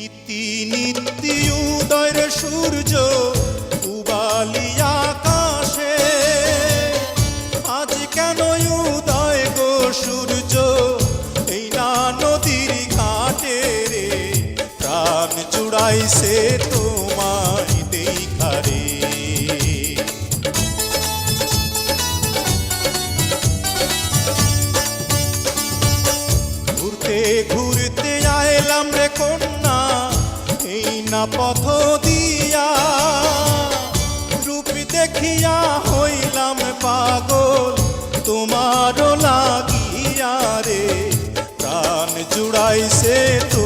নীতি নীতি উদয়ের সূর্য উবালি আকাশে, আজ কেন উদয় গো সূর্য এই না নদীর ঘাটে রে, প্রাণ জুড়াইছে তোমায় দেখা রে। ঘুরতে ঘুরতে আইলাম রে কন্যা এই না পথ দিয়া, রূপ দেখিয়া হইলাম পাগল তোমারও লাগিয়া রে, প্রাণ জুড়াইছে তো